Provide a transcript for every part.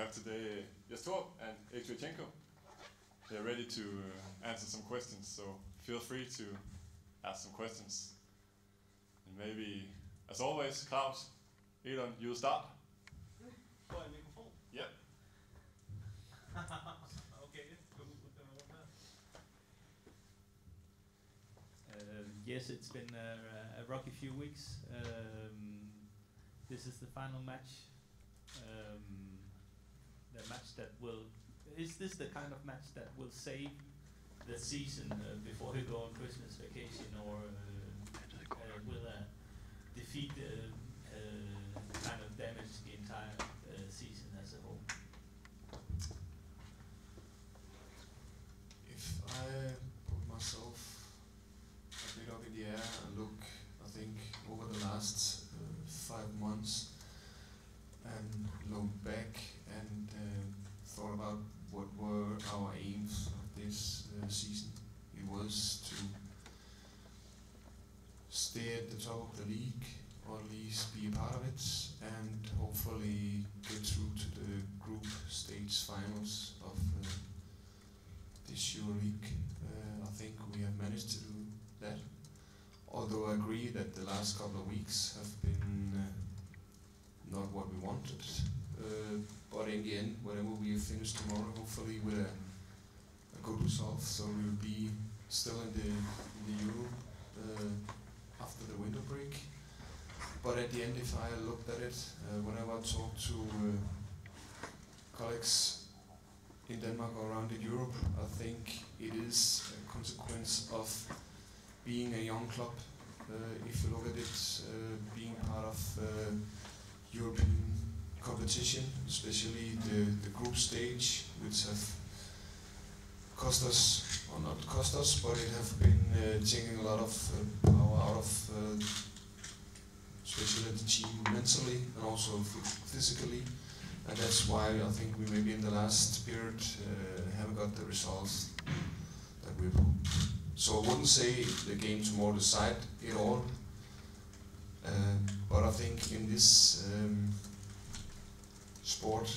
have today Jess Thorup and Erik Sviatchenko. They're ready to answer some questions, so feel free to ask some questions. And maybe, as always, Klaus, Elon, you'll start. Får jeg mikrofon? Yep. Okay, yes, it's been a rocky few weeks. This is the final match. The match that will... Is this the kind of match that will save the season before we go on Christmas vacation, or will a defeat kind of damage the entire season as a whole? If I put myself a bit up in the air and look, I think, over the last 5 months and look back and thought about what were our aims of this season, it was to stay at the top of the league, or at least be a part of it, and hopefully get through to the group stage finals of this EuroLeague. I think we have managed to do that, although I agree that the last couple of weeks have been not what we wanted. But in the end, whatever we finish tomorrow, hopefully with a good result, so we'll be still in the Euro after the winter break. But at the end, if I looked at it, whenever I talk to colleagues in Denmark or around in Europe, I think it is a consequence of being a young club. If you look at it, being part of European competition, especially the group stage, which have cost us, or not cost us, but it have been taking a lot of power out of especially the team mentally and also physically, and that's why I think we maybe in the last period haven't got the results that we hoped. So I wouldn't say the game tomorrow decide it all, but I think in this sport,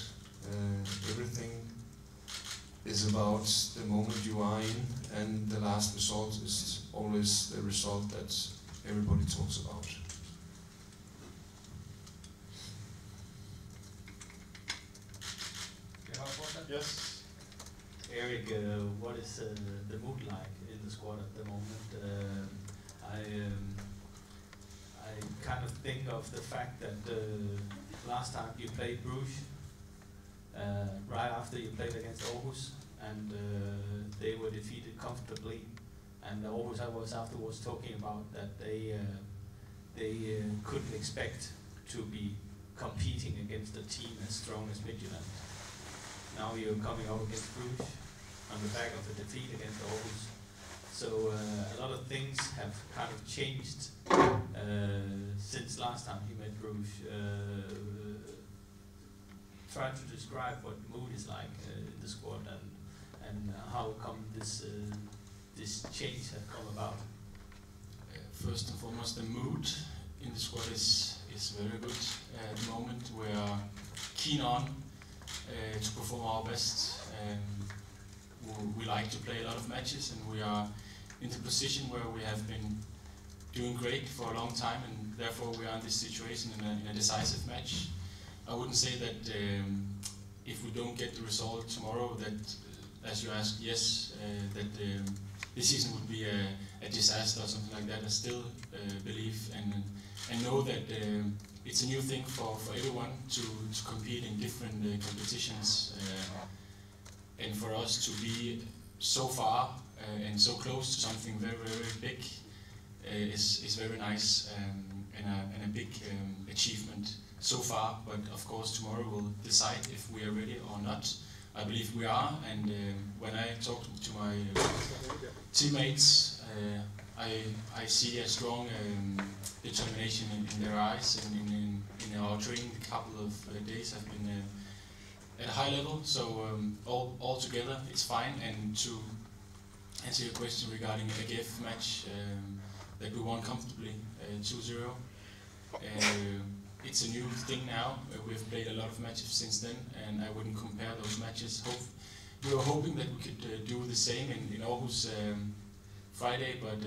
everything is about the moment you are in, and the last result is always the result that everybody talks about. Yes. Erik, what is the mood like in the squad at the moment? I kind of think of the fact that last time you played Brügge, right after you played against Aarhus, and they were defeated comfortably. And Aarhus, I was afterwards talking about that they couldn't expect to be competing against a team as strong as Midtjylland. Now you're coming out against Brügge on the back of a defeat against Aarhus. So a lot of things have kind of changed since last time you met Brügge. Try to describe what mood is like in the squad, and how come this change has come about. First and foremost, the mood in the squad is very good at the moment. We are keen on to perform our best. We like to play a lot of matches, and we are in the position where we have been doing great for a long time, and therefore we are in this situation in a decisive match. I wouldn't say that if we don't get the result tomorrow, that, as you asked, yes, that this season would be a disaster or something like that. I still believe and know that it's a new thing for everyone to compete in different competitions, and for us to be so far and so close to something very, very big is very nice, and a big achievement so far. But of course tomorrow will decide if we are ready or not. I believe we are, and when I talk to my teammates, I see a strong determination in their eyes, and in our training. The couple of days have been at a high level, so all together it's fine. And to answer your question regarding a match that we won comfortably, 2-0, it's a new thing now. We've played a lot of matches since then, and I wouldn't compare those matches. We were hoping that we could do the same in Aarhus Friday, but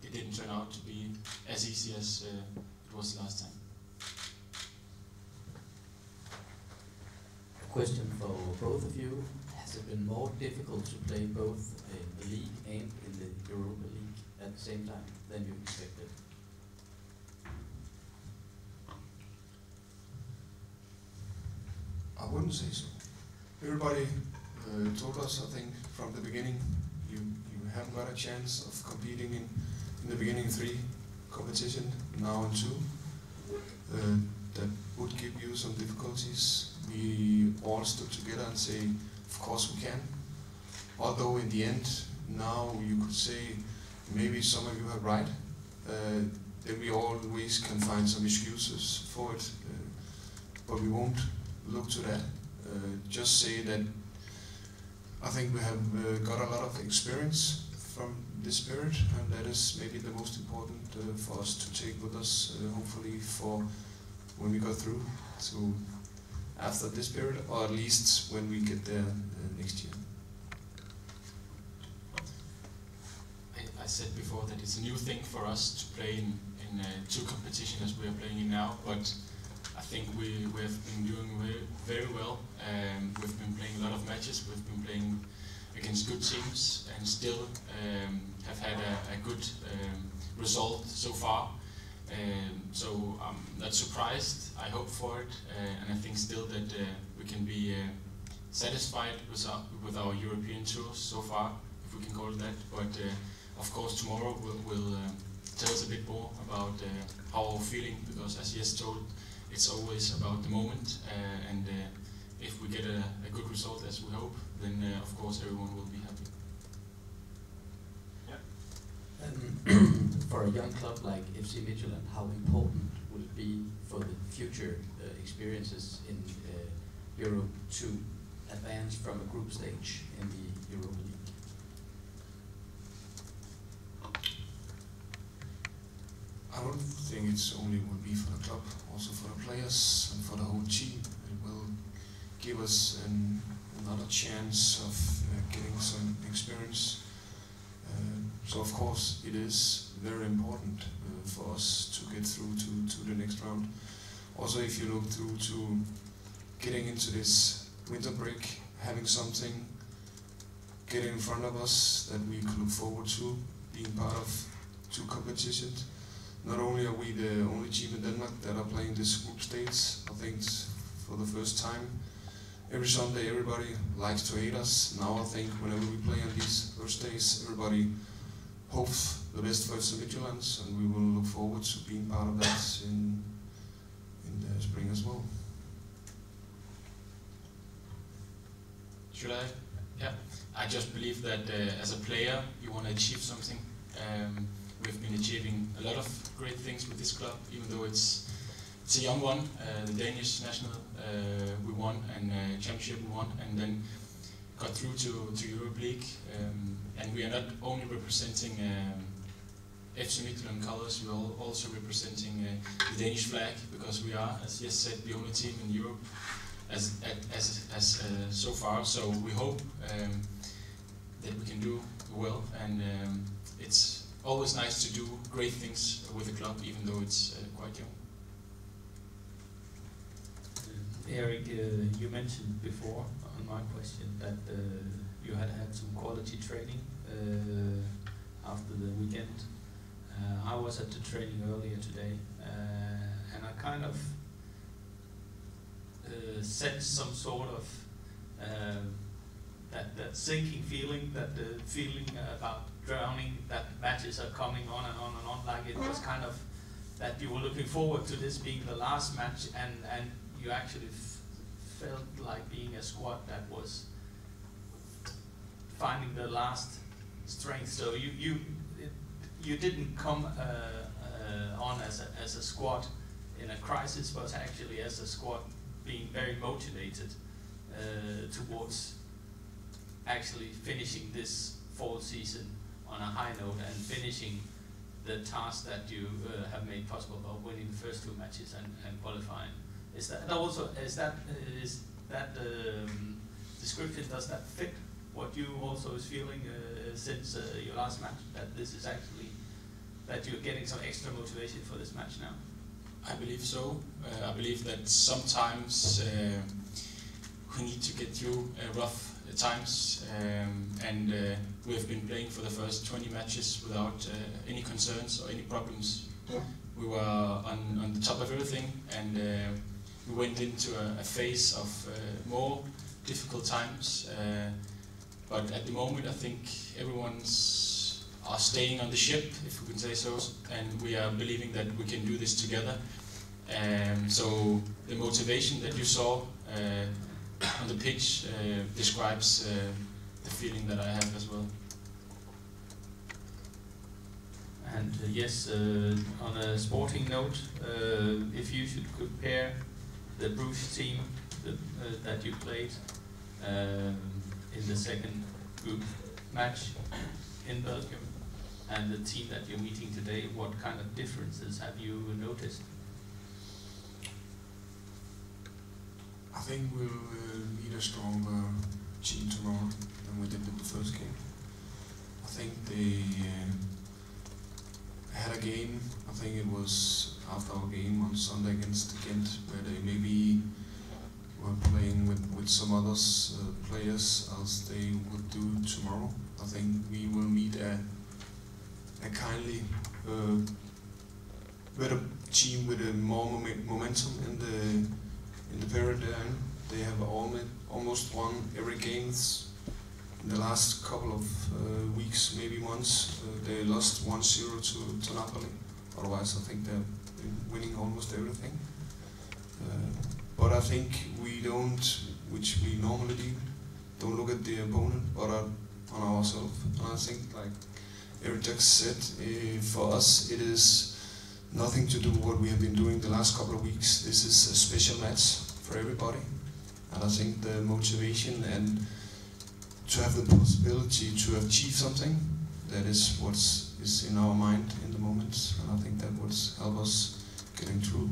it didn't turn out to be as easy as it was last time. A question for both of you. Has it been more difficult to play both in the league and in the Europa League at the same time than you expected? I wouldn't say so. Everybody told us, I think, from the beginning, you haven't got a chance of competing in the beginning 3 competition, now in 2. That would give you some difficulties. We all stood together and say, of course we can. Although in the end, now you could say, maybe some of you are right, then we always can find some excuses for it, but we won't look to that. Just say that I think we have got a lot of experience from this period, and that is maybe the most important for us to take with us, hopefully for when we go through to after this period, or at least when we get there next year. I said before that it's a new thing for us to play in 2 competitions as we are playing in now, but I think we have been doing very well. We've been playing a lot of matches, we've been playing against good teams, and still have had a good result so far. So I'm not surprised. I hope for it, and I think still that we can be satisfied with our European tours so far, if we can call it that. But of course tomorrow will tell us a bit more about how we're feeling, because as Jess told, it's always about the moment, and if we get a good result as we hope, then of course everyone will be happy. For a young club like FC Midtjylland, how important would it be for the future experiences in Europe to advance from a group stage in the Europa League? I don't think it's only would be for the club, also for the players and for the whole team. It will give us another chance of getting some experience. So of course it is very important for us to get through to the next round. Also, if you look through to getting into this winter break, having something getting in front of us that we could look forward to, being part of 2 competitions. Not only are we the only team in Denmark that are playing this group stage, I think for the first time. Every Sunday everybody likes to hate us. Now I think whenever we play on these Thursdays, everybody hopes the best for FC Midtjylland, and we will look forward to being part of that in the spring as well. Should I? Yeah. I just believe that as a player, you want to achieve something. We've been achieving a lot of great things with this club, even though it's a young one. The Danish national we won, and championship we won, and then got through to Europa League. And we are not only representing FC Midtjylland colors, we are also representing the Danish flag, because we are, as Jess said, the only team in Europe as so far. So we hope that we can do well, and it's always nice to do great things with the club, even though it's quite young. Erik, you mentioned before on my question that you had some quality training after the weekend. I was at the training earlier today, and I kind of sensed some sort of that sinking feeling, that the feeling about drowning, that matches are coming on and on and on, like it was kind of that you were looking forward to this being the last match, and you actually felt like being a squad that was finding the last strength. So you didn't come on as a squad in a crisis, but actually as a squad being very motivated towards actually finishing this fall season on a high note and finishing the task that you have made possible of winning the first 2 matches and qualifying. Is that description, does that fit what you also is feeling since your last match, that this is actually, that you're getting some extra motivation for this match now? I believe so. I believe that sometimes we need to get through rough times, and we have been playing for the first 20 matches without any concerns or any problems. We were on the top of everything, and we went into a phase of more difficult times. But at the moment, I think everyone's are staying on the ship, if we can say so, and we are believing that we can do this together. So the motivation that you saw on the pitch describes the feeling that I have as well. And yes, on a sporting note, if you should compare the Brügge team that you played in the second group match in Belgium and the team that you're meeting today, what kind of differences have you noticed? I think we'll meet a stronger team tomorrow than we did in the first game. I think they had a game, I think it was after our game on Sunday against Ghent, where they maybe were playing with some others players as they would do tomorrow. I think we will meet a kindly better team with a more momentum in the period they're in. They have almost won every game in the last couple of weeks, maybe months. They lost 1-0 to Napoli. Otherwise, I think they're winning almost everything. But I think we don't, which we normally do, don't look at the opponent, but on ourselves. And I think, like Erik just said, for us it is nothing to do what we have been doing the last couple of weeks. This is a special match for everybody. And I think the motivation and to have the possibility to achieve something, that is what is in our mind in the moment. And I think that would help us getting through.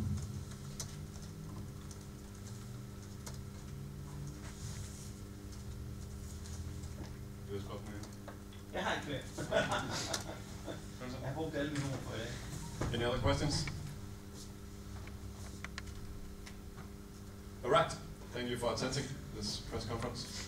Jeg har ikke mere. Jeg har brugt alle mine ord for i dag. Any other questions? All right. Thank you for attending this press conference.